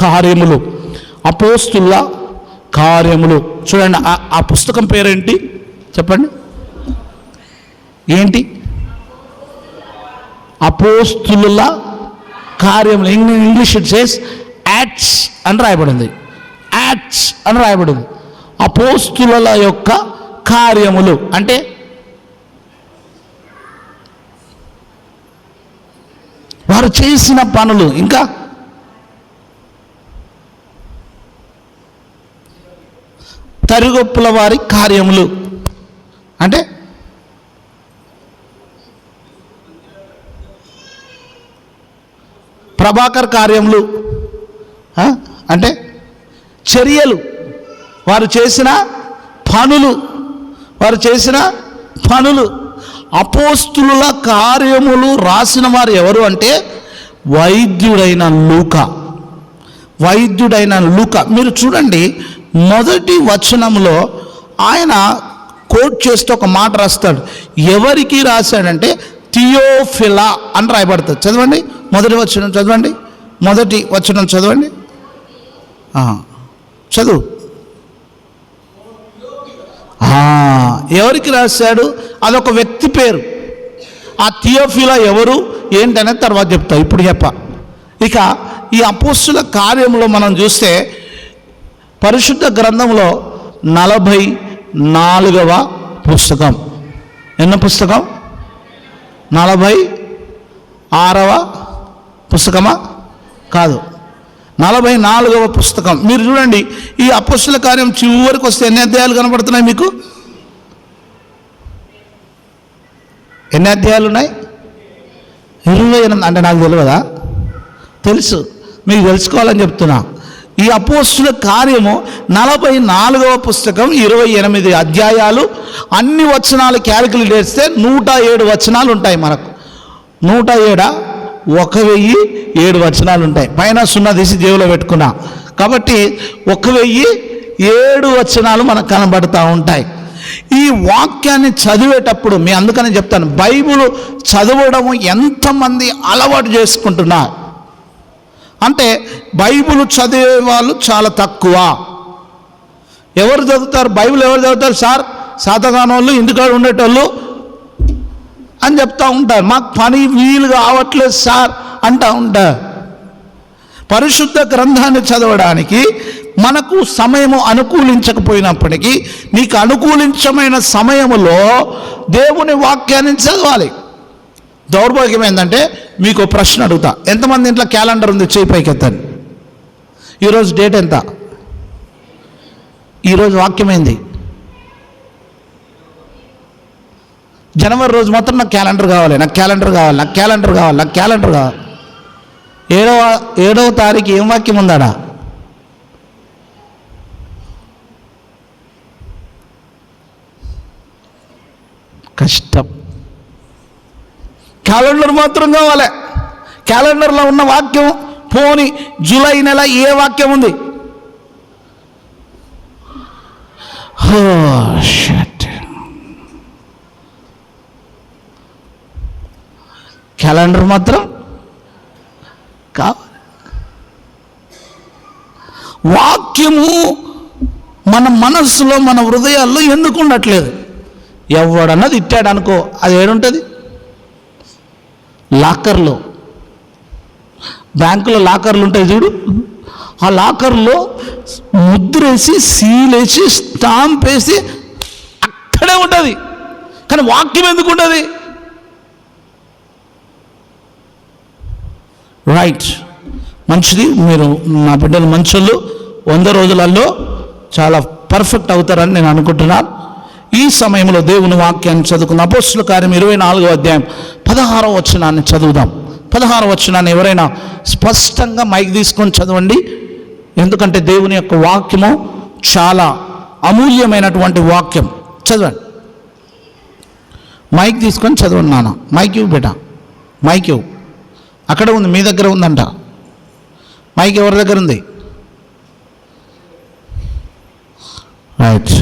కార్యములు, అపోస్తుల కార్యములు. చూడండి, ఆ పుస్తకం పేరేంటి చెప్పండి? ఏంటి? అపోస్తుల కార్యములు. ఇంగ్లీష్ ఇట్ సేస్ యాక్ట్స్ అని రాయబడింది. యాక్ట్స్ అని రాయబడింది. అపోస్తుల యొక్క కార్యములు అంటే వారు చేసిన పనులు. ఇంకా తరిగొప్పుల వారి కార్యములు అంటే ప్రభాకర్ కార్యములు అంటే చర్యలు, వారు చేసిన పనులు, వారు చేసిన పనులు. అపోస్తుల కార్యములు రాసిన వారు ఎవరు అంటే వైద్యుడైన లూకా. వైద్యుడైన లూకా. మీరు చూడండి, మొదటి వచనంలో ఆయన కోట్ చేస్తూ ఒక మాట రాస్తాడు. ఎవరికి రాశాడంటే థియోఫిలా అని రాయబడుతుంది. చదవండి మొదటి వచనం, చదవండి మొదటి వచనం, చదవండి చదువు. ఎవరికి రాశాడు? అదొక వ్యక్తి పేరు. ఆ థియోఫిలా ఎవరు ఏంటనేది తర్వాత చెప్తా, ఇప్పుడు చెప్ప. ఇక ఈ అపోస్తుల కార్యంలో మనం చూస్తే పరిశుద్ధ గ్రంథంలో 44వ పుస్తకం. ఎన్న పుస్తకం? 46వ పుస్తకమా? కాదు, 44వ పుస్తకం. మీరు చూడండి, ఈ అపోస్తుల కార్యం చివరికి వస్తే ఎన్ని అధ్యాయాలు కనబడుతున్నాయి మీకు? ఎన్ని అధ్యాయాలు ఉన్నాయి? 28. అంటే నాకు తెలియదా? తెలుసు, మీకు తెలుసుకోవాలని చెప్తున్నా. ఈ అపోస్తుల కార్యము 44వ పుస్తకం, 28 అధ్యాయాలు. అన్ని వచనాలు క్యాలిక్యులేట్ చేస్తే 107 వచనాలు ఉంటాయి మనకు. 107 1007 వచనాలు ఉంటాయి. పైన 0 తీసి జేబులో పెట్టుకున్నా కాబట్టి 1007 వచనాలు మనకు కనబడుతూ ఉంటాయి. ఈ వాక్యాన్ని చదివేటప్పుడు అందుకని చెప్తాను, బైబిల్ చదవడము ఎంతమంది అలవాటు చేసుకుంటున్నారు అంటే బైబిల్ చదివే వాళ్ళు చాలా తక్కువ. ఎవరు చదువుతారు బైబిల్? ఎవరు చదువుతారు సార్? శాతగానోళ్ళు, ఇంటికాడ ఉండేటోళ్ళు అని చెప్తూ ఉంటారు. మాకు పని వీలు కావట్లేదు సార్ అంటూ ఉంటారు. పరిశుద్ధ గ్రంథాన్ని చదవడానికి మనకు సమయము అనుకూలించకపోయినప్పటికీ నీకు అనుకూలించమైన సమయములో దేవుని వాక్యాన్ని చదవాలి. దౌర్భాగ్యం ఏంటంటే, మీకు ప్రశ్న అడుగుతా, ఎంతమంది ఇంట్లో క్యాలెండర్ ఉంది? చేయి పైకి ఎత్తండి. ఈరోజు డేట్ ఎంత? ఈరోజు వాక్యం ఏంది? జనవరి రోజు మాత్రం నాకు క్యాలెండర్ కావాలి, నాకు క్యాలెండర్ కావాలి, నాకు క్యాలెండర్ కావాలి, నాకు క్యాలెండర్ కావాలి. 7వ తారీఖు ఏం వాక్యం ఉందాడా? కష్టం. క్యాలెండర్ మాత్రం కావాలి. క్యాలెండర్లో ఉన్న వాక్యం పోని జూలై నెల ఏ వాక్యం ఉంది? క్యాలెండర్ మాత్రం కావాలి. వాక్యము మన మనస్సులో, మన హృదయాల్లో ఎందుకు ఉండట్లేదు? ఎవడన్నది ఇట్టాడు అనుకో, అది ఏడుంటుంది? లాకర్లో. బ్యాంకులో లాకర్లు ఉంటాయి చూడు, ఆ లాకర్లో ముద్రేసి, సీలేసి, స్టాంప్ వేసి అక్కడే ఉంటుంది. కానీ వాక్యం ఎందుకు ఉంటుంది? రైట్, మంచిది. మీరు నా బిడ్డలు మంచోళ్ళు, 100 రోజులలో చాలా పర్ఫెక్ట్ అవుతారని నేను అనుకుంటున్నాను. ఈ సమయంలో దేవుని వాక్యాన్ని చదువుకున్న అపోస్తుల కార్యం 24వ అధ్యాయం 16వ వచనాన్ని చదువుదాం. 16వ వచనాన్ని ఎవరైనా స్పష్టంగా మైక్ తీసుకొని చదవండి. ఎందుకంటే దేవుని యొక్క వాక్యము చాలా అమూల్యమైనటువంటి వాక్యం. చదవండి, మైక్ తీసుకొని చదవండి నాన్న. మైక్ ఇవ్వు బేటా, మైక్ ఇవ్వు. అక్కడ ఉంది, మీ దగ్గర ఉందంట మైక్. ఎవరి దగ్గర ఉంది? రైట్,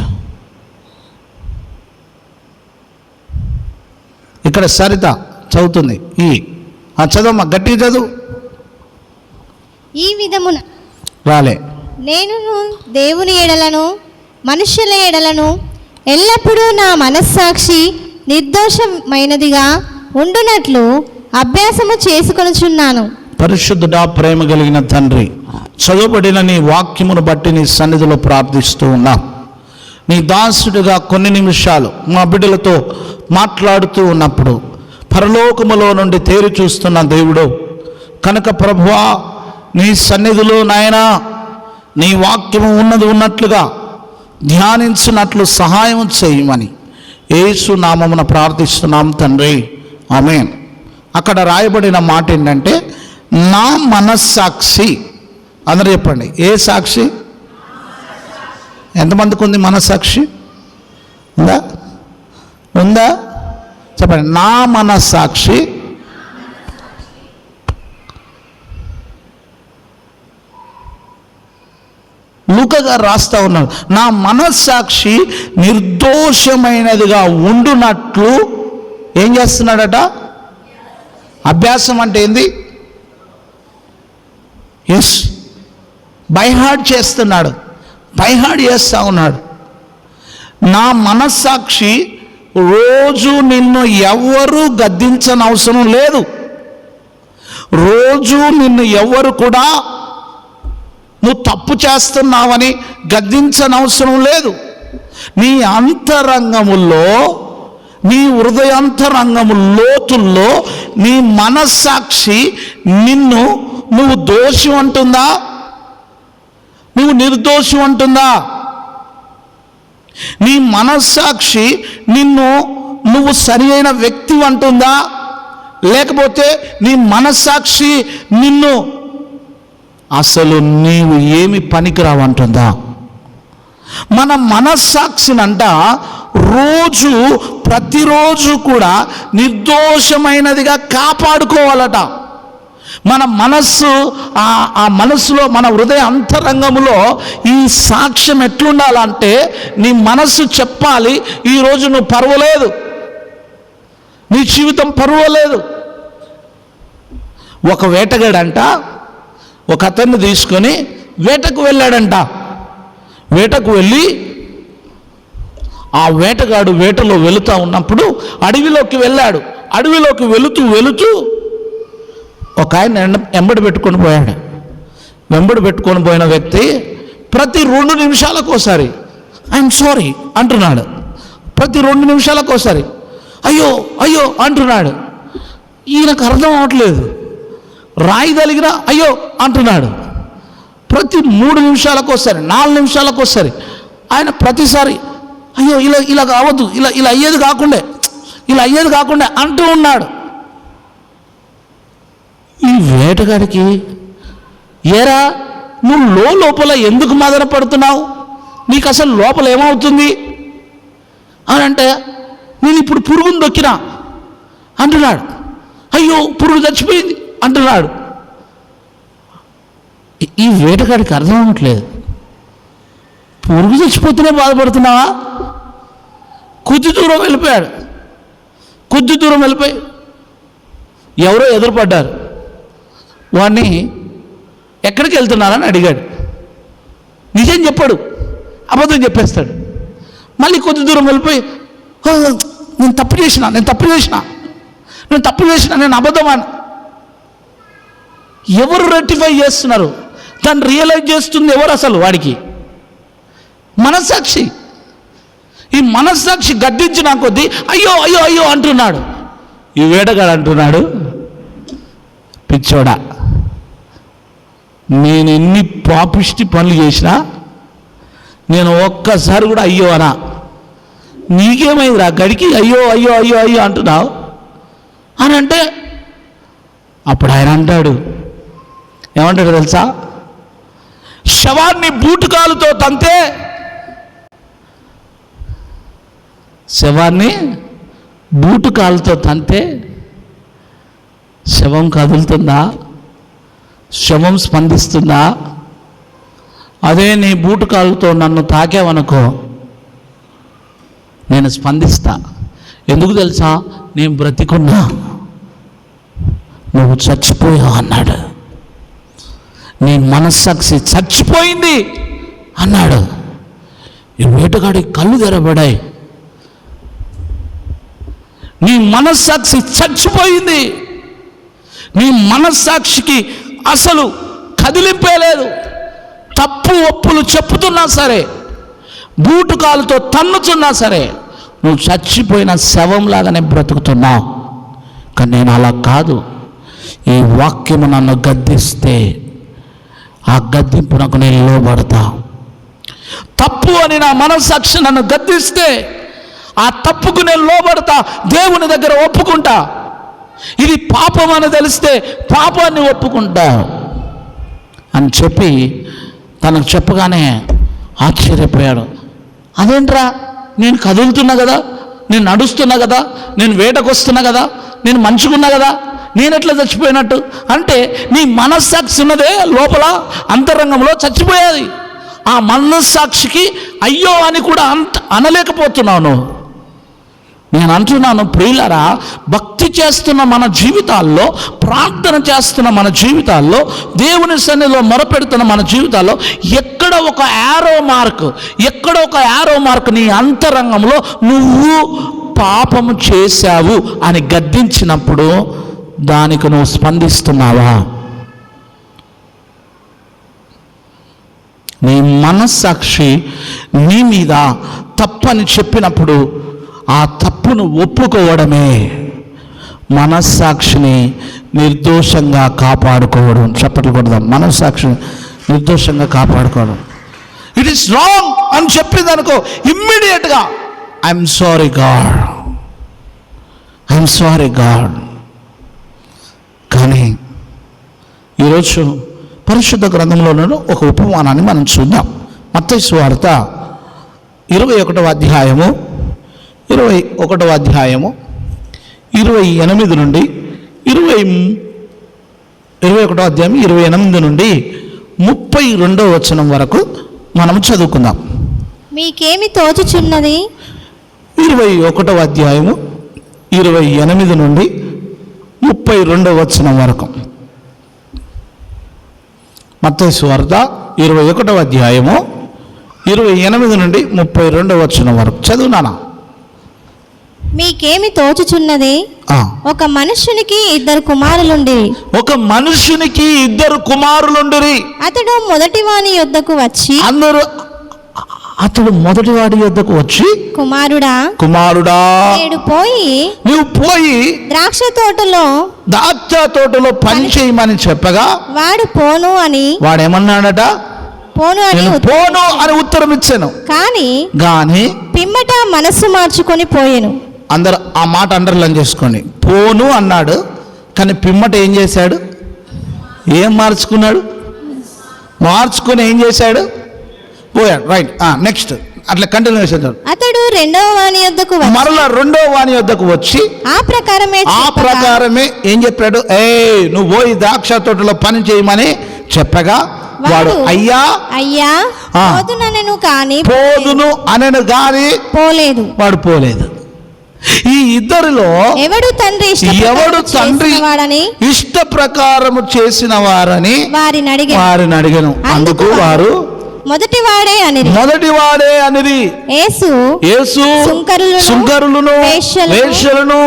ఇక్కడ సరిత చదువుతుంది. చదవమ్మా, గట్టిగా చదువు. ఈ విధమున రాలే. నేను దేవుని ఎడలను మనుష్యుల ఎడలను ఎల్లప్పుడూ నా మనస్సాక్షి నిర్దోషమైనదిగా ఉండునట్లు అభ్యాసము చేసుకొనుచున్నాను. పరిశుద్ధుడా, ప్రేమ కలిగిన తండ్రి, చదువుబడిన నీ వాక్యమును బట్టి నీ సన్నిధిలో ప్రార్థిస్తూ ఉన్నాం. నీ దాసుడిగా కొన్ని నిమిషాలు మా బిడ్డలతో మాట్లాడుతూ ఉన్నప్పుడు పరలోకములో నుండి తేరి చూస్తున్న దేవుడు కనుక ప్రభువా, నీ సన్నిధిలో నాయనా నీ వాక్యము ఉన్నది ఉన్నట్లుగా ధ్యానించినట్లు సహాయం చేయమని యేసు నామమున ప్రార్థిస్తున్నాం తండ్రి, ఆమేన్. అక్కడ రాయబడిన మాట ఏంటంటే, నా మనస్సాక్షి. అందరూ చెప్పండి, ఏ సాక్షి? ఎంతమందికి ఉంది మనస్సాక్షి? ఉందా? ఉందా? చెప్పండి, నా మనస్సాక్షి లూకా గారు రాస్తా ఉన్నారు, నా మనస్సాక్షి నిర్దోషమైనదిగా ఉండునట్లు ఏం చేస్తున్నాడట? అభ్యాసం అంటే ఏంది? ఎస్, బైహార్డ్ చేస్తున్నాడు, బైహార్డ్ చేస్తూ ఉన్నాడు. నా మనస్సాక్షి రోజు నిన్ను ఎవ్వరూ గద్దించనవసరం లేదు. రోజు నిన్ను ఎవ్వరు కూడా నువ్వు తప్పు చేస్తున్నావని గద్దించనవసరం లేదు. నీ అంతరంగముల్లో, నీ హృదయాంతరంగము లోతుల్లో నీ మనస్సాక్షి నువ్వు దోషి అంటుందా, నువ్వు నిర్దోషి అంటుందా? నీ మనస్సాక్షి నువ్వు సరి అయిన వ్యక్తి అంటుందా, లేకపోతే నీ మనస్సాక్షి అసలు నీవు ఏమి పనికిరావంటుందా? మన మనస్సాక్షినంట ప్రతిరోజు కూడా నిర్దోషమైనదిగా కాపాడుకోవాలట. మన మనస్సులో, మన హృదయ అంతరంగములో ఈ సాక్ష్యం ఎట్లుండాలంటే, నీ మనస్సు చెప్పాలి, ఈరోజు నువ్వు పర్వాలేదు, నీ జీవితం పర్వాలేదు. ఒక వేటగాడంట ఒక అతన్ని తీసుకొని వేటకు వెళ్ళాడంట. వేటకు వెళ్ళి ఆ వేటగాడు వేటలో వెళుతూ ఉన్నప్పుడు అడవిలోకి వెళ్ళాడు. అడవిలోకి వెళుతూ ఒక ఆయన వెంబడి పెట్టుకొని పోయాడు. వెంబడి పెట్టుకొని పోయిన వ్యక్తి ప్రతి 2 నిమిషాలకు ఒకసారి ఐఎమ్ సారీ అంటున్నాడు. ప్రతి 2 నిమిషాలకు ఒకసారి అయ్యో అయ్యో అంటున్నాడు. ఈయనకు అర్థం అవ్వట్లేదు. రాయి తలిగినా అయ్యో అంటున్నాడు. ప్రతి 3 నిమిషాలకు ఒకసారి, 4 నిమిషాలకు ఒకసారి ఆయన ప్రతిసారి అయ్యో ఇలా కావద్దు, ఇలా అయ్యేది కాకుండా అంటూ ఉన్నాడు. ఈ వేటగాడికి, ఏరా నువ్వు లోపల ఎందుకు మదనపడుతున్నావు, నీకు అసలు లోపల ఏమవుతుంది అని అంటే, నేను ఇప్పుడు పురుగును దొక్కినా అంటున్నాడు. అయ్యో పురుగు చచ్చిపోయింది అంటున్నాడు. ఈ వేటగాడికి అర్థం అవ్వట్లేదు. పురుగు చచ్చిపోతేనే బాధపడుతున్నావా? కొద్ది దూరం వెళ్ళిపోయాడు. కొద్ది దూరం వెళ్ళిపోయి ఎవరో ఎదురుపడ్డారు. వాడిని ఎక్కడికి వెళ్తున్నారని అడిగాడు. నిజం చెప్పాడు, అబద్ధం చెప్పేస్తాడు. మళ్ళీ కొద్ది దూరం వెళ్ళిపోయి నేను తప్పు చేసిన నేను అబద్ధమాను. ఎవరు రెక్టిఫై చేస్తున్నారు? దాన్ని రియలైజ్ చేస్తుంది ఎవరు? అసలు వాడికి మనస్సాక్షి. ఈ మనస్సాక్షి గడ్డించిన కొద్దీ అయ్యో అయ్యో అయ్యో అంటున్నాడు. ఈ వేటగాడు అంటున్నాడు, పిచ్చోడా, నేను ఎన్ని పాపిష్టి పనులు చేసినా నేను ఒక్కసారి కూడా అయ్యో అనా? నీకేమైందిరా గడికి అయ్యో అయ్యో అయ్యో అయ్యో అంటున్నావు అని అంటే, అప్పుడు ఆయన అంటాడు, ఏమంటాడు తెలుసా? శవాన్ని బూటుకాలుతో తంతే, శవాన్ని బూటుకాలుతో తంతే శవం కదులుతుందా? శవం స్పందిస్తుందా? అదే నీ బూటుకాలుతో నన్ను తాకేవనుకో, నేను స్పందిస్తా. ఎందుకు తెలుసా? నేను బ్రతికున్నా, నువ్వు చచ్చిపోయావు అన్నాడు. నీ మనస్సాక్షి చచ్చిపోయింది అన్నాడు. ఈ వేటగాడి కళ్ళు తెరబడాయి. నీ మనస్సాక్షి చచ్చిపోయింది. నీ మనస్సాక్షికి అసలు కదిలింపేలేదు. తప్పు ఒప్పులు చెప్పుతున్నా సరే, బూటుకాలతో తన్నుతున్నా సరే, నువ్వు చచ్చిపోయిన శవంలాగానే బ్రతుకుతున్నావు. కానీ నేను అలా కాదు. ఈ వాక్యము నన్ను గద్దిస్తే ఆ గద్దింపునకు నేను లోబడతా. తప్పు అని నా మనస్సాక్షి నన్ను గద్దిస్తే ఆ తప్పుకు నేను లోబడతా, దేవుని దగ్గర ఒప్పుకుంటా. ఇది పాపం అని తెలిస్తే పాపాన్ని ఒప్పుకుంటా అని చెప్పి తనకు చెప్పగానే ఆశ్చర్యపోయాడు. అదేంట్రా, నేను కదులుతున్నా కదా, నేను నడుస్తున్నా కదా, నేను వేటకు వస్తున్నా కదా, నేను మంచుకున్నా కదా, నేను ఎట్లా చచ్చిపోయినట్టు? అంటే నీ మనస్సాక్షి ఉన్నదే లోపల అంతరంగంలో చచ్చిపోయేది. ఆ మనస్సాక్షికి అయ్యో అని కూడా అనలేకపోతున్నాను. నేను అంటున్నాను ప్రియులారా, భక్తి చేస్తున్న మన జీవితాల్లో, ప్రార్థన చేస్తున్న మన జీవితాల్లో, దేవుని సన్నిధిలో మొరపెడుతున్న మన జీవితాల్లో ఎక్కడ ఒక యారో మార్క్ నీ అంతరంగంలో నువ్వు పాపము చేశావు అని గద్దించినప్పుడు దానికి నువ్వు స్పందిస్తున్నావా? నీ మనస్సాక్షి నీ మీద తప్పని చెప్పినప్పుడు ఆ తప్పును ఒప్పుకోవడమే మనస్సాక్షిని నిర్దోషంగా కాపాడుకోవడం. చెప్పట్లు కొడదాం. మనస్సాక్షిని నిర్దోషంగా కాపాడుకోవడం. ఇట్ ఈస్ రాంగ్ అని చెప్పింది అనుకో, ఇమ్మీడియట్గా ఐఎమ్ సారీ గాడ్. కానీ ఈరోజు పరిశుద్ధ గ్రంథంలోనూ ఒక ఉపమానాన్ని మనం చూద్దాం. మత్తయి సువార్త 21వ అధ్యాయము 28 నుండి 21వ అధ్యాయం 28 నుండి 32వ వచనం వరకు మనం చదువుకుందాం. మీకేమి తోచుచున్నది? 21వ అధ్యాయము 28 నుండి 32వ వచనం వరకు. మత్తయి సువార్త 21వ అధ్యాయము 28 నుండి 32వ వచనం వరకు చదువునానా? మీకేమి తోచుచున్నది? ఒక మనుష్యునికి 2 కుమారులుండిరి. అతడు మొదటివాని యొద్దకు వచ్చి కుమారుడా నువ్వు పోయి ద్రాక్ష తోటలో పని చేయమని చెప్పగా వాడేమన్నాడట? పోను అని ఉత్తరం ఇచ్చాను. కానీ పిమ్మట మనస్సు మార్చుకొని పోయాను. అందరు ఆ మాట అండర్లైన్ చేసుకోండి. పోను అన్నాడు, కానీ పిమ్మట ఏం చేశాడు? ఏం మార్చుకుని ఏం చేశాడు? పోయాడు. రైట్, నెక్స్ట్ అట్లా కంటిన్యూ చేశాడు. అతడు రెండవ వాని యొద్దకు వచ్చి ఆ ప్రకారమే ఏం చెప్పాడు? నువ్వు పోయి ద్రాక్ష తోటలో పని చేయమని చెప్పగా వాడు అయ్యా పోదును అనను కానీ వాడు పోలేదు. ఈ ఇద్దరిలో ఎవడు తండ్రి ఇష్ట ప్రకారము చేసిన వారని వారిని అడిగాను. అందుకు వారు మొదటివాడే అనేది యేసు సుంకరులను వేశ్యలను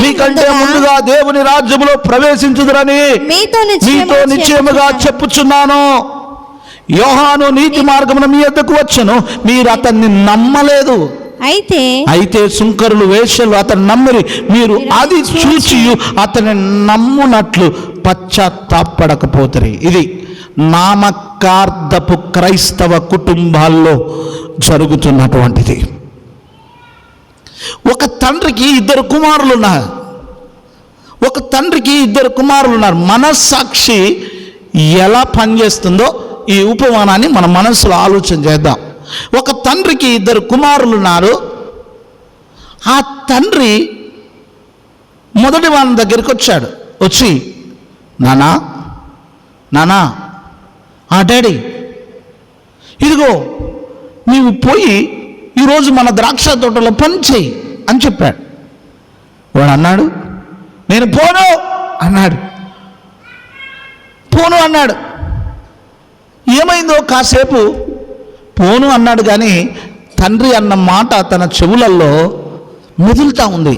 మీకంటే ముందుగా దేవుని రాజ్యములో ప్రవేశించుదురని మీతో నిశ్చయముగా చెప్పుచున్నాను. యోహాను నీతి మార్గమున మీ యొద్దకు వచ్చెను, మీరు అతన్ని నమ్మలేదు. అయితే సుంకరులు వేశ్యలు అతను నమ్మిరి, మీరు అది చూచి అతని నమ్మునట్లు పశ్చాత్తాపడకపోతారు. ఇది నామకార్థపు క్రైస్తవ కుటుంబాల్లో జరుగుతున్నటువంటిది. ఒక తండ్రికి 2 కుమారులు ఉన్నారు. మనస్సాక్షి ఎలా పనిచేస్తుందో ఈ ఉపమానాన్ని మన మనసులో ఆలోచన చేద్దాం. ఒక తండ్రికి 2 కుమారులు ఉన్నారు. ఆ తండ్రి మొదటి వాని దగ్గరికి వచ్చి నానా డాడీ, ఇదిగో నీవు పోయి ఈరోజు మన ద్రాక్ష తోటలో పని చేయి అని చెప్పాడు. వాడు అన్నాడు, నేను పోను అన్నాడు. ఏమైందో కాసేపు పోను అన్నాడు, కానీ తండ్రి అన్న మాట తన చెవులలో మెదులుతూ ఉంది.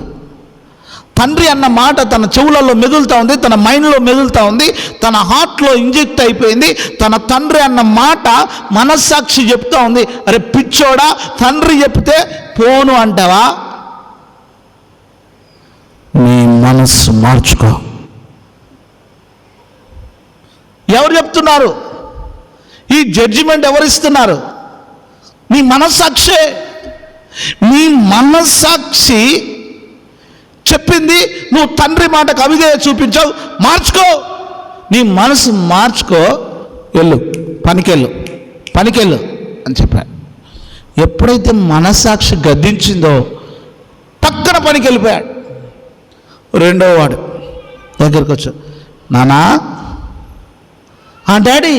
తండ్రి అన్న మాట తన చెవులలో మెదులుతూ ఉంది, తన మైండ్లో మెదులుతూ ఉంది, తన హార్ట్లో ఇంజెక్ట్ అయిపోయింది. తన తండ్రి అన్న మాట మనస్సాక్షి చెప్తూ ఉంది, అరే పిచ్చోడా, తండ్రి చెప్తే పోను అంటావా? నీ మనస్సు మార్చుకో. ఎవరు చెప్తున్నారు? ఈ జడ్జిమెంట్ ఎవరు ఇస్తున్నారు? నీ మనస్సాక్షే. నీ మనస్సాక్షి చెప్పింది, నువ్వు తండ్రి మాటకు అవిధేయత చూపించావు, మార్చుకో. నీ మనసు మార్చుకో, వెళ్ళు, పనికెళ్ళు అని చెప్పారు. ఎప్పుడైతే మనస్సాక్షి గద్దించిందో పక్కన పనికి వెళ్ళిపోయాడు. రెండో వాడు దగ్గరికి వచ్చా, నానా, డాడీ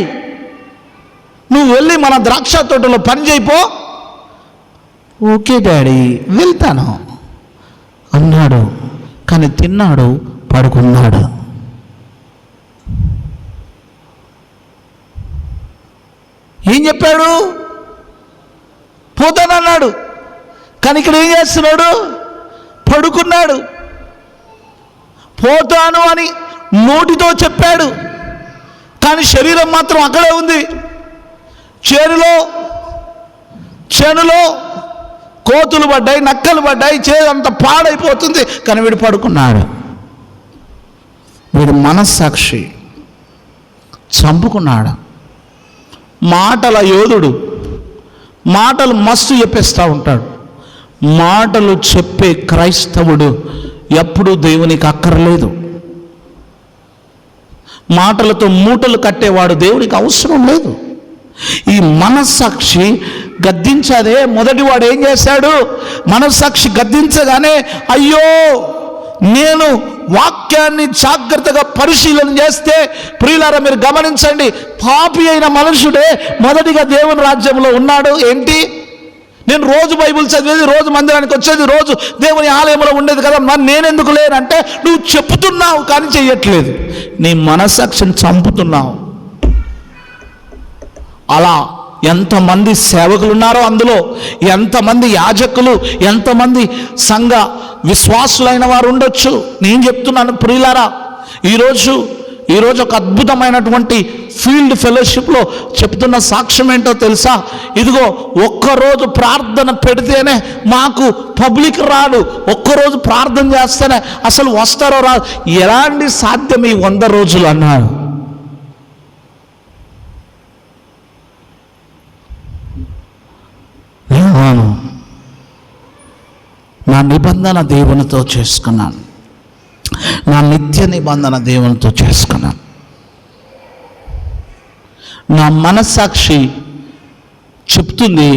నువ్వు వెళ్ళి మన ద్రాక్ష తోటలో పని చేయిపో. ఓకే డాడీ వెళ్తాను అన్నాడు, కానీ తిన్నాడు, పడుకున్నాడు. ఏం చెప్పాడు? పోతానన్నాడు, కానీ ఇక్కడ ఏం చేస్తున్నాడు? పడుకున్నాడు. పోతాను అని నోటితో చెప్పాడు, కానీ శరీరం మాత్రం అక్కడే ఉంది. చేనులో కోతులు పడ్డాయి, నక్కలు పడ్డాయి, చేదంతా పాడైపోతుంది, కానీ వీడు పడుకున్నాడు. వీడు మనస్సాక్షి చంపుకున్నాడు. మాటల యోధుడు, మాటలు మస్తు చెప్పేస్తూ ఉంటాడు. మాటలు చెప్పే క్రైస్తవుడు ఎప్పుడూ దేవునికి అక్కర్లేదు. మాటలతో మూటలు కట్టేవాడు దేవునికి అవసరం లేదు. ఈ మనస్సాక్షి గద్దించదే. మొదటివాడు ఏం చేశాడు? మనస్సాక్షి గద్దించగానే, అయ్యో నేను వాక్యాన్ని జాగ్రత్తగా పరిశీలన చేస్తే, ప్రియులారా మీరు గమనించండి, పాపి అయిన మనుషుడే మొదటిగా దేవుని రాజ్యంలో ఉన్నాడు. ఏంటి? నేను రోజు బైబిల్ చదివేది, రోజు మందిరానికి వచ్చేది, రోజు దేవుని ఆలయంలో ఉండేది కదా, మరి నేనెందుకు లేనంటే నువ్వు చెప్తున్నావు కానీ చెయ్యట్లేదు. నీ మనస్సాక్షిని చంపుతున్నావు. అలా ఎంతమంది సేవకులు ఉన్నారో, అందులో ఎంతమంది యాజకులు, ఎంతమంది సంఘ విశ్వాసులైన వారు ఉండొచ్చు. నేను చెప్తున్నాను ప్రియులారా, ఈరోజు ఒక అద్భుతమైనటువంటి ఫీల్డ్ ఫెలోషిప్లో చెప్తున్న సాక్ష్యం ఏంటో తెలుసా? ఇదిగో ఒక్కరోజు ప్రార్థన పెడితేనే మాకు పబ్లిక్ రాడు, ఒక్కరోజు ప్రార్థన చేస్తేనే అసలు వస్తారో రాదు. ఎలాంటి సాధ్యం ఈ 100 రోజులు అన్నారు. నా నిబంధన దేవునితో చేసుకున్నాను, నా నిత్య నిబంధన దేవునితో చేసుకున్నాను. నా మనస్సాక్షి చెప్తుంది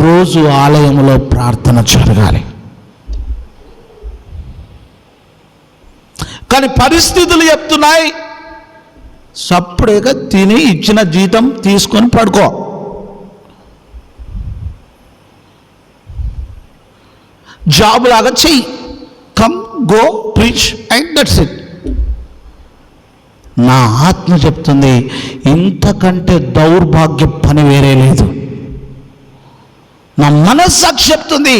రోజు ఆలయంలో ప్రార్థన జరగాలి, కానీ పరిస్థితులు చెప్తున్నాయి సప్పుడేగా తిని ఇచ్చిన జీతం తీసుకొని పడుకో. జాబ్ లాగా చెయ్యి, come go preach and that's it. నా ఆత్మ చెప్తుంది ఇంతకంటే దౌర్భాగ్య పని వేరే లేదు. నా మనస్సాక్షి చెప్తుంది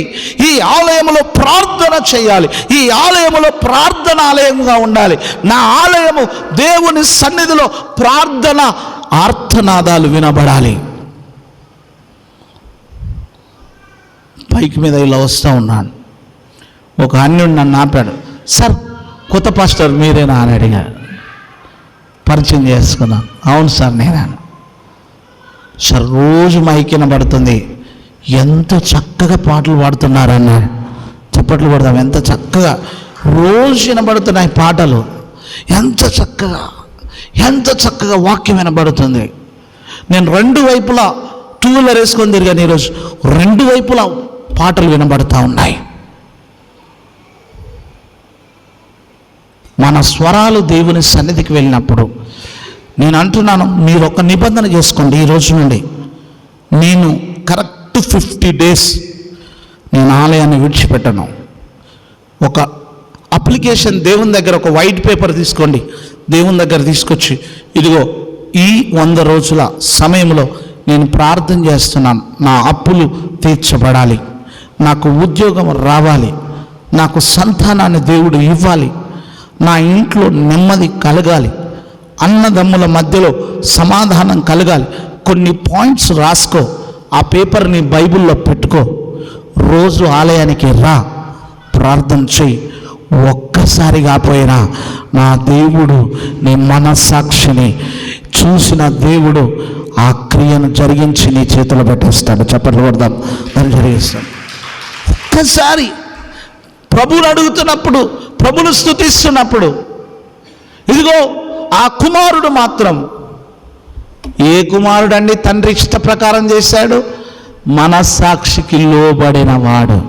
ఈ ఆలయంలో ప్రార్థన చేయాలి, ఈ ఆలయంలో ప్రార్థన ఆలయంగా ఉండాలి. నా ఆలయము దేవుని సన్నిధిలో ప్రార్థన ఆర్తనాదాలు వినబడాలి. బైక్ మీద ఇలా వస్తూ ఉన్నాను, ఒక అన్యుడు నన్ను ఆపాడు. సార్ కొత్త పాస్టర్ మీరేనా అని అడిగాడు. పరిచయం చేసుకున్నాను. అవును సార్ నేనాను. సార్ రోజు మైక్ వినబడుతుంది, ఎంత చక్కగా పాటలు పాడుతున్నారన్నాడు. చప్పట్లు పడతాం, ఎంత చక్కగా రోజు వినబడుతున్నాయి పాటలు, ఎంత చక్కగా వాక్యం వినబడుతుంది. నేను 2 వైపులా 2 వీలర్ వేసుకొని తిరిగాను. ఈరోజు 2 వైపులా పాటలు వినబడుతూ ఉన్నాయి. మన స్వరాలు దేవుని సన్నిధికి వెళ్ళినప్పుడు నేను అంటున్నాను, మీరు ఒక నిబంధన చేసుకోండి. ఈ రోజు నుండి నేను కరెక్ట్ 50 డేస్ నేను ఆలయాన్ని విడిచిపెట్టను. ఒక అప్లికేషన్ దేవుని దగ్గర, ఒక వైట్ పేపర్ తీసుకోండి, దేవుని దగ్గర తీసుకొచ్చి, ఇదిగో ఈ 100 రోజుల సమయంలో నేను ప్రార్థన చేస్తున్నాను. నా అప్పులు తీర్చబడాలి, నాకు ఉద్యోగం రావాలి, నాకు సంతానాన్ని దేవుడు ఇవ్వాలి, నా ఇంట్లో నెమ్మది కలగాలి, అన్నదమ్ముల మధ్యలో సమాధానం కలగాలి. కొన్ని పాయింట్స్ రాసుకో, ఆ పేపర్ని బైబిల్లో పెట్టుకో, రోజు ఆలయానికి రా, ప్రార్థన చెయ్యి. ఒక్కసారి కాపోయినా నా దేవుడు నీ మనస్సాక్షిని చూసిన దేవుడు ఆ క్రియను జరిగించి నీ చేతులు పెట్టేస్తాడు. చప్పట్లు కొడదాం, దాన్ని జరిగిస్తాడు. ఒక్కసారి ప్రభువుని అడుగుతున్నప్పుడు, ప్రభువును స్తుతిస్తున్నప్పుడు, ఇదిగో ఆ కుమారుడు మాత్రం, ఏ కుమారుడు అండి తండ్రి ఇష్ట ప్రకారం చేశాడు? మనస్సాక్షికి లోబడిన వాడు.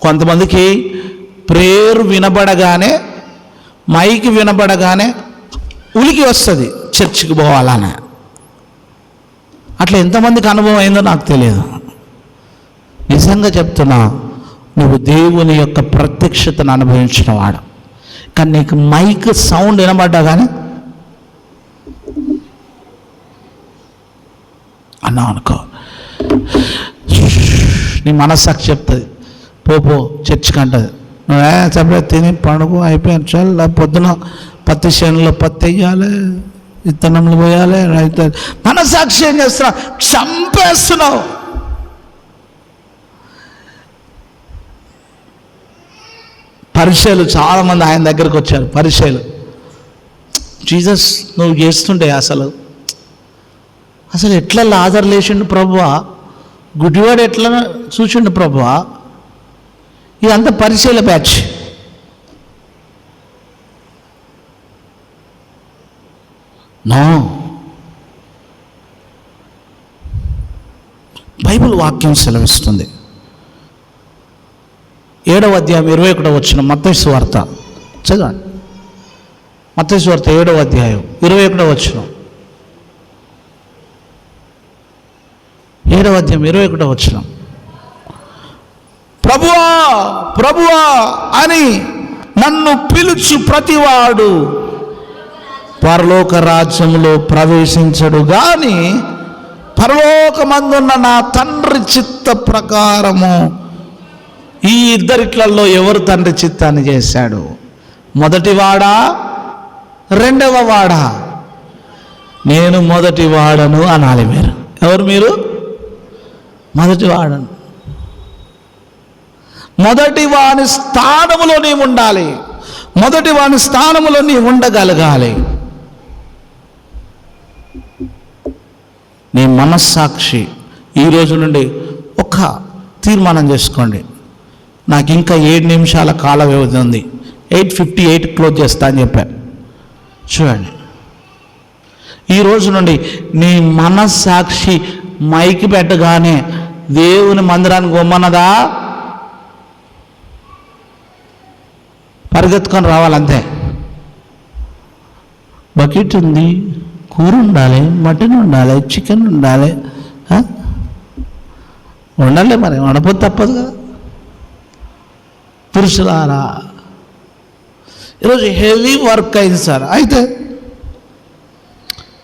కొంతమందికి ప్రేయర్ వినబడగానే, మైకి వినబడగానే ఉలికి వస్తుంది చర్చికి పోవాలనే. అట్లా ఎంతమందికి అనుభవం అయిందో నాకు తెలియదు. నిజంగా చెప్తున్నా, నువ్వు దేవుని యొక్క ప్రత్యక్షతను అనుభవించిన వాడు. కానీ నీకు మైక్ సౌండ్ వినబడ్డా కానీ అన్నా అనుకో, నీ మనస్సాక్షి చెప్తుంది పో చర్చికి అంటది. నువ్వే చెప్పలే తిని పండుగ అయిపోయాను చాలా. పొద్దున పత్తి చేనులో పత్తి వేయాలి, విత్తనంలో పోయాలి, రైతు మనస్సాక్షి ఏం చేస్తున్నావు? చంపేస్తున్నావు. పరిచయలు చాలామంది ఆయన దగ్గరికి వచ్చారు. పరిచయలు, జీసస్ నువ్వు చేస్తుంటే అసలు ఎట్లా లాజర్ లేచిండు ప్రభువా, గుడ్డివాడు ఎట్లా చూసిండు ప్రభువా. ఇదంతా పరిచయల బ్యాచ్. నో, బైబిల్ వాక్యం సెలవిస్తుంది. 7వ అధ్యాయం 21వ వచనం, మత్తయి సువార్త చదవండి. మత్తయి సువార్త 7వ అధ్యాయం 21వ వచనం. 7వ అధ్యాయం 21వ వచనం. ప్రభువా ప్రభువా అని నన్ను పిలుచు ప్రతివాడు పరలోక రాజ్యములో ప్రవేశించడు గాని పరలోకమందున్న నా తండ్రి చిత్త ప్రకారము. ఈ ఇద్దరిట్లలో ఎవరు తండ్రి చిత్తాన్ని చేశాడు? మొదటివాడా, రెండవ వాడా? నేను మొదటి వాడను అనాలి. ఎవరు మీరు? మొదటి వాడను. మొదటి వాని స్థానములో నీవు ఉండాలి, మొదటి వాని స్థానములో నీవు ఉండగలగాలి. నీ మనస్సాక్షి ఈ రోజు నుండి ఒక తీర్మానం చేసుకోండి. నాకు ఇంకా 7 నిమిషాల కాల వ్యవధి ఉంది, 8:58 క్లోజ్ చేస్తా అని చెప్పాను. చూడండి, ఈ రోజు నుండి నీ మనస్సాక్షి మైకి పెట్టగానే దేవుని మందిరానికి గొమ్మన్నదా, పరిగెత్తుకొని రావాలంతే. బకెట్ ఉంది, కూర ఉండాలి, మటన్ ఉండాలి, చికెన్ ఉండాలి, ఉండాలి. మరి వండపోతే తప్పదు కదా. పురుషులారా, ఈరోజు హెవీ వర్క్ అయింది సార్. అయితే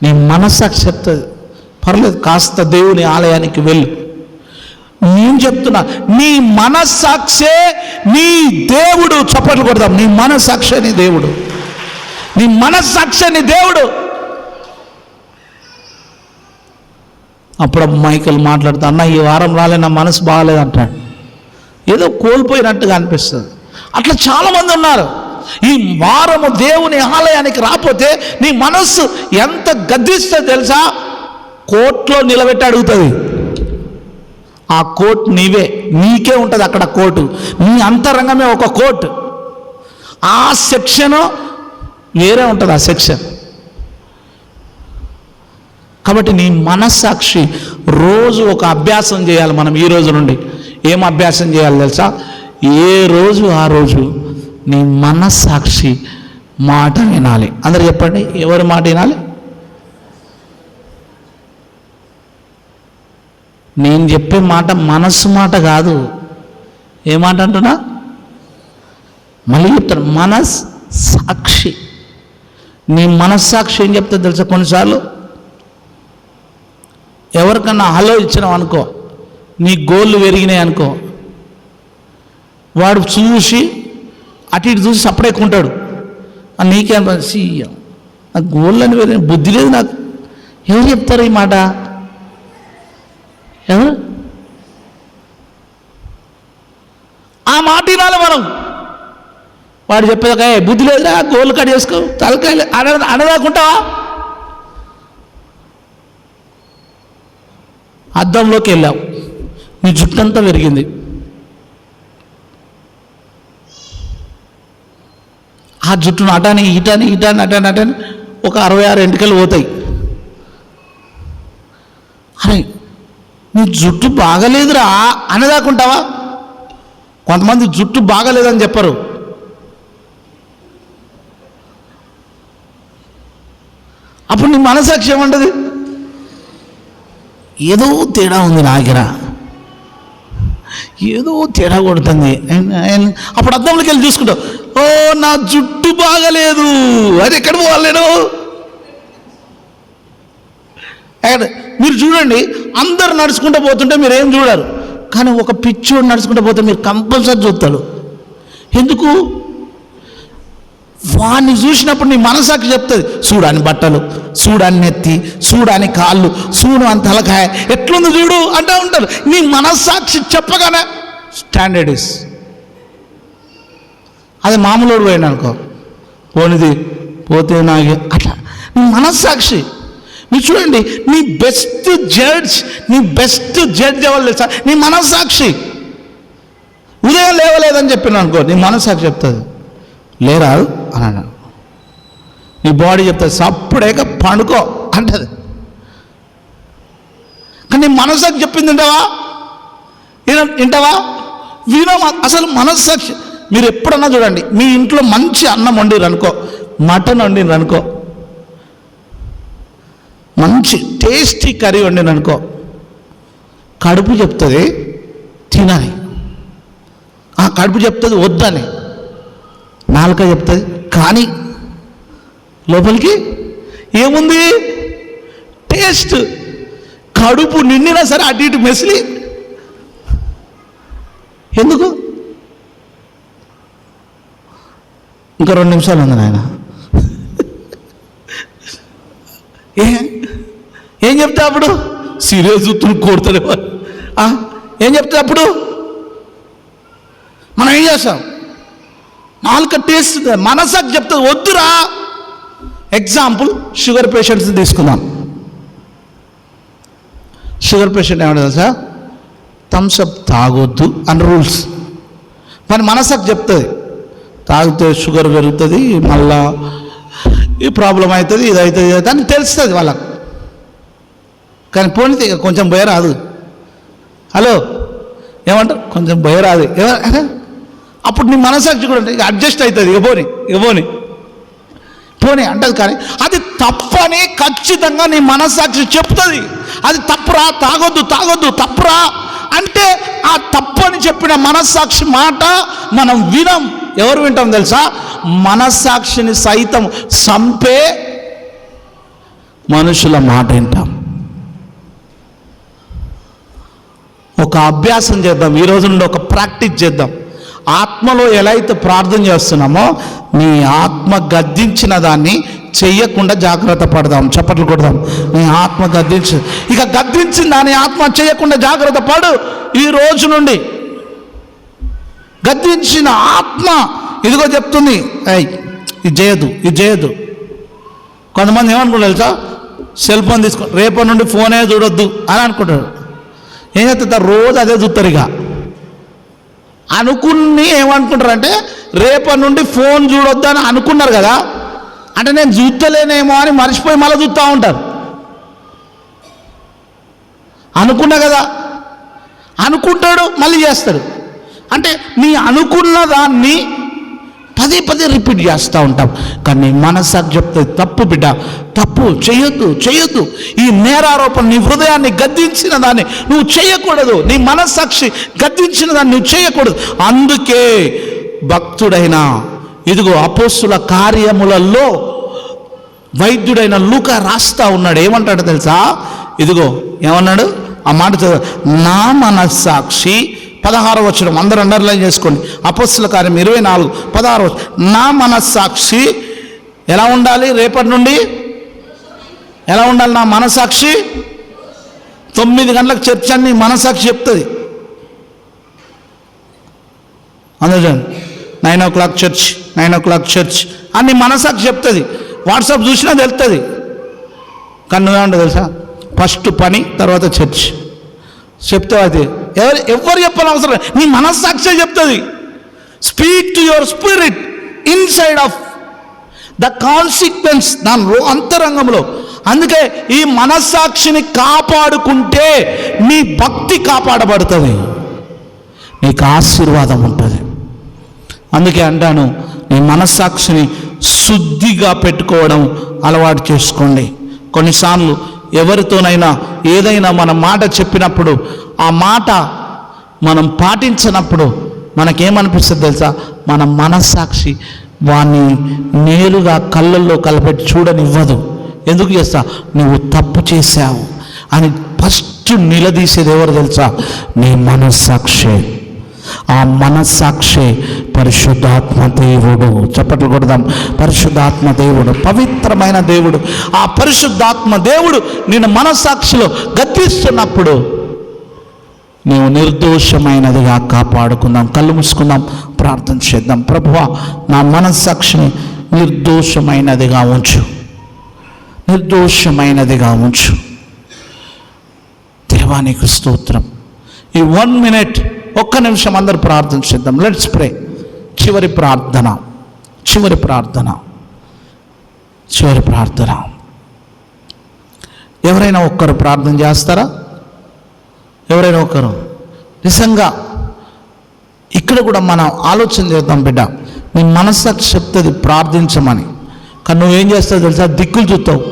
నీ మనస్సాక్షి చెప్తుంది, పర్లేదు కాస్త దేవుని ఆలయానికి వెళ్ళు. నేను చెప్తున్నా, నీ మనస్సాక్షే నీ దేవుడు. చప్పట్లు కొడదాం. నీ మనస్సాక్షే నీ దేవుడు, నీ మనస్సాక్షే నీ దేవుడు. అప్పుడు మైకల్ మాట్లాడుతా, అన్న ఈ వారం రాలే, నా మనసు బాగాలేదు అంటాడు. ఏదో కోల్పోయినట్టుగా అనిపిస్తుంది. అట్లా చాలామంది ఉన్నారు. ఈ వారము దేవుని ఆలయానికి రాకపోతే నీ మనస్సు ఎంత గద్దిస్తుందో తెలుసా? కోర్టులో నిలబెట్టి అడుగుతుంది. ఆ కోర్టు నీవే, నీకే ఉంటుంది అక్కడ కోర్టు. నీ అంతరంగమే ఒక కోర్టు. ఆ సెక్షను వేరే ఉంటుంది, ఆ సెక్షన్. కాబట్టి నీ మనస్సాక్షి రోజు ఒక అభ్యాసం చేయాలి. మనం ఈ రోజు నుండి ఏం అభ్యాసం చేయాలి తెలుసా? ఏ రోజు ఆ రోజు నీ మనస్సాక్షి మాట వినాలి. అందరు చెప్పండి, ఎవరి మాట వినాలి? నేను చెప్పే మాట మనస్సు మాట కాదు. ఏ మాట అంటున్నా? మళ్ళీ చెప్తాను, మనస్సాక్షి. నీ మనస్సాక్షి ఏం చెప్తుంది తెలుసా? కొన్నిసార్లు ఎవరికన్నా హలో ఇచ్చినావు అనుకో, నీ గోళ్ళు పెరిగినాయి అనుకో, వాడు చూసి అటు ఇటు చూసి సపడేకుంటాడు. నీకేం సీఎం నాకు గోళ్ళని పెరిగిన బుద్ధి లేదు నాకు. ఎవరు చెప్తారు ఈ మాట? ఎవరు ఆ మాట వినాలి మనం. వాడు చెప్పేది బుద్ధి లేదురా, గోళ్ళు కట్ చేసుకో, తలకాయలు అనదాకుంటావా? అద్దంలోకి వెళ్ళావు, నీ జుట్టంతా పెరిగింది, ఆ జుట్టును అటాని ఇటాని ఇటాని అటాని అటాని ఒక 66 ఎంటికలు పోతాయి. అరే నీ జుట్టు బాగలేదురా అనదాకుంటావా? కొంతమంది జుట్టు బాగలేదని చెప్పరు. అప్పుడు నీ మనసాక్షి ఏమంటది? ఏదో తేడా ఉంది నాగిరా, ఏదో తేడా కొడుతుంది. అప్పుడు అద్దంలోకి వెళ్ళి చూసుకుంటావు, ఓ నా జుట్టు బాగలేదు, అది ఎక్కడ పోవాలి నేను? మీరు చూడండి, అందరు నడుచుకుంటూ పోతుంటే మీరు ఏం చూడరు, కానీ ఒక పిచ్చోడు నడుచుకుంటూ పోతే మీరు కంపల్సరీ చూస్తాడు. ఎందుకు? వాడిని చూసినప్పుడు నీ మనసాక్షి చెప్తుంది, చూడని బట్టలు, చూడని నెత్తి, చూడని కాళ్ళు, చూడు అని తలకాయ, ఎట్లుంది చూడు అంటూ ఉంటారు. నీ మనస్సాక్షి చెప్పగానే స్టాండర్డ్ ఇస్. అది మామూలుడు పోయిన అనుకో, పోనిది పోతే నాగే అట్లా. నీ మనస్సాక్షి. మీరు చూడండి, నీ బెస్ట్ జడ్జ్ ఎవరు తెలుసా? నీ మనస్సాక్షి. ఉదయం లేవలేదని చెప్పిన అనుకో, నీ మనస్సాక్షి చెప్తుంది లేరాదు అని అన్నాడు. నీ బాడీ చెప్తుంది సప్పుడేక పండుకో అంటది. కానీ నీ మనస్సాక్షి చెప్పింది వింటావా? వినమా? అసలు మనస్సాక్షి. మీరు ఎప్పుడన్నా చూడండి, మీ ఇంట్లో మంచి అన్నం వండిరు అనుకో, మటన్ వండిరు అనుకో, మంచి టేస్టీ కర్రీ వండిరు అనుకో, కడుపు చెప్తుంది తినని, ఆ కడుపు చెప్తుంది వద్దని, నాలుక చెప్తుంది కానీ లోపలికి ఏముంది? టేస్ట్. కడుపు నిండినా సరే అటు ఇటు మెసిలి. ఎందుకు? ఇంకా 2 నిమిషాలు ఉంది నాయన. ఏం చెప్తా అప్పుడు? సీరియస్ చూస్తూ కొడతాడు. ఏం చెప్తా అప్పుడు? మనం ఏం చేస్తాం? నాలుక టేస్ట్, మనసాకి చెప్తుంది వద్దురా. ఎగ్జాంపుల్, షుగర్ పేషెంట్స్ తీసుకుందాం. షుగర్ పేషెంట్ ఏమంటే తెలుసా? థమ్స్అప్ తాగొద్దు అని రూల్స్. మరి మనసాకి చెప్తుంది తాగితే షుగర్ పెరుగుతుంది, మళ్ళా ఈ ప్రాబ్లం అవుతుంది, ఇది అవుతుంది అని తెలుస్తుంది వాళ్ళకు. కానీ పోనీ కొంచెం భయ రాదు. హలో ఏమంటారు? కొంచెం భయ రాదు. అప్పుడు నీ మనసాక్షి కూడా ఇక అడ్జస్ట్ అవుతుంది. పోనీ అంటది. కానీ అది తప్పని ఖచ్చితంగా నీ మనసాక్షి చెప్తుంది. అది తప్పురా, తాగొద్దు తప్పురా అంటే ఆ తప్పని చెప్పిన మనస్సాక్షి మాట మనం వినం. ఎవరు వింటాం తెలుసా? మనస్సాక్షిని సైతం చంపే మనుషుల మాట వింటాం. ఒక అభ్యాసం చేద్దాం, ఈ రోజు నుండి ఒక ప్రాక్టీస్ చేద్దాం. ఆత్మలో ఎలా అయితే ప్రార్థన చేస్తున్నామో, నీ ఆత్మ గద్దించిన దాన్ని చెయ్యకుండా జాగ్రత్త పడదాం. చప్పట్లు కొడదాం. నీ ఆత్మ ఇక గద్దించిన దాన్ని ఆత్మ చేయకుండా జాగ్రత్త పడు. ఈ రోజు నుండి గద్దించిన ఆత్మ ఇదిగో చెప్తుంది, ఇది చేయొద్దు. కొంతమంది ఏమనుకుంటారు తెలుసా? సెల్ ఫోన్ తీసుకో, రేపటి నుండి ఫోనే చూడొద్దు అని అనుకుంటారు. ఏం చేస్తారు? రోజు అదే చూస్తారు. ఇక అనుకుని ఏమనుకుంటారంటే రేపటి నుండి ఫోన్ చూడొద్దు అని అనుకున్నారు కదా, అంటే నేను చూస్తలేనేమో అని మర్చిపోయి మళ్ళీ చూస్తూ ఉంటారు. అనుకున్నా కదా, అనుకుంటాడు మళ్ళీ చేస్తాడు. అంటే నీ అనుకున్న దాన్ని పదే రిపీట్ చేస్తూ ఉంటాం. కానీ మనసాక్షి చెప్తే తప్పు బిడ్డ, తప్పు చేయొద్దు. ఈ నేరారోపణ నీ హృదయాన్ని గద్దించిన దాన్ని నువ్వు చేయకూడదు. నీ మనస్సాక్షి గద్దించిన దాన్ని నువ్వు చేయకూడదు. అందుకే భక్తుడైన ఇదిగో అపోస్తుల కార్యములలో వైద్యుడైన లూకా రాస్తా ఉన్నాడు. ఏమంటాడు తెలుసా? ఇదిగో ఏమన్నాడు ఆ మాట చదువు. నా మనస్సాక్షి 16వ వచనం, అందరూ అండర్లైన్ చేసుకోండి. అపొస్తలుల కార్యం 24:16. నా మనస్సాక్షి ఎలా ఉండాలి? రేపటి నుండి ఎలా ఉండాలి నా మనస్సాక్షి? 9 గంటలకు చర్చ్ అని మనస్సాక్షి చెప్తుంది. అందులో 9 o'clock చర్చ్, 9 o'clock చర్చ్ అని మనస్సాక్షి చెప్తుంది. వాట్సాప్ చూసినా తెలుస్తుంది. కానీ నువ్వేమంటావు తెలుసా? ఫస్ట్ పని, తర్వాత చర్చ్ చెప్తావు. అది ఎవరు చెప్పాలని అవసరం లేదు, నీ మనస్సాక్షి చెప్తుంది. Speak to your spirit inside of the consequence, దాని అంతరంగంలో. అందుకే ఈ మనస్సాక్షిని కాపాడుకుంటే నీ భక్తి కాపాడబడుతుంది, నీకు ఆశీర్వాదం ఉంటుంది. అందుకే అంటాను, నీ మనస్సాక్షిని శుద్ధిగా పెట్టుకోవడం అలవాటు చేసుకోండి. కొన్నిసార్లు ఎవరితోనైనా ఏదైనా మన మాట చెప్పినప్పుడు ఆ మాట మనం పాటించినప్పుడు మనకేమనిపిస్తుంది తెలుసా? మన మనస్సాక్షి వాణ్ణి నేరుగా కళ్ళల్లో కలపెట్టి చూడనివ్వదు. ఎందుకు చేస్తా? నువ్వు తప్పు చేశావు అని ఫస్ట్ నిలదీసేది ఎవరు తెలుసా? నీ మనస్సాక్షి. ఆ మనస్సాక్షి పరిశుద్ధాత్మ దేవుడు. చప్పట్లు కొడదాం. పరిశుద్ధాత్మ దేవుడు, పవిత్రమైన దేవుడు. ఆ పరిశుద్ధాత్మ దేవుడు నిన్ను మనస్సాక్షిలో గద్దిస్తున్నప్పుడు నీవు నిర్దోషమైనదిగా కాపాడుకుందాం. కళ్ళు మూసుకుందాం, ప్రార్థన చేద్దాం. ప్రభువా, నా మనస్సాక్షిని నిర్దోషమైనదిగా ఉంచు, నిర్దోషమైనదిగా ఉంచు. దేవానికి స్తోత్రం. ఈ 1 minute, 1 నిమిషం అందరూ ప్రార్థన చేద్దాం. Let's pray. చివరి ప్రార్థన, చివరి ప్రార్థన, చివరి ప్రార్థన. ఎవరైనా ఒక్కరు ప్రార్థన చేస్తారా? ఎవరైనా ఒక్కరు? నిజంగా ఇక్కడ కూడా మనం ఆలోచన చేద్దాం. బిడ్డ, నీ మనస్సాక్షి చెప్తుంది ప్రార్థించమని, కానీ నువ్వేం చేస్తావు తెలుసా? దిక్కులు చూస్తావు.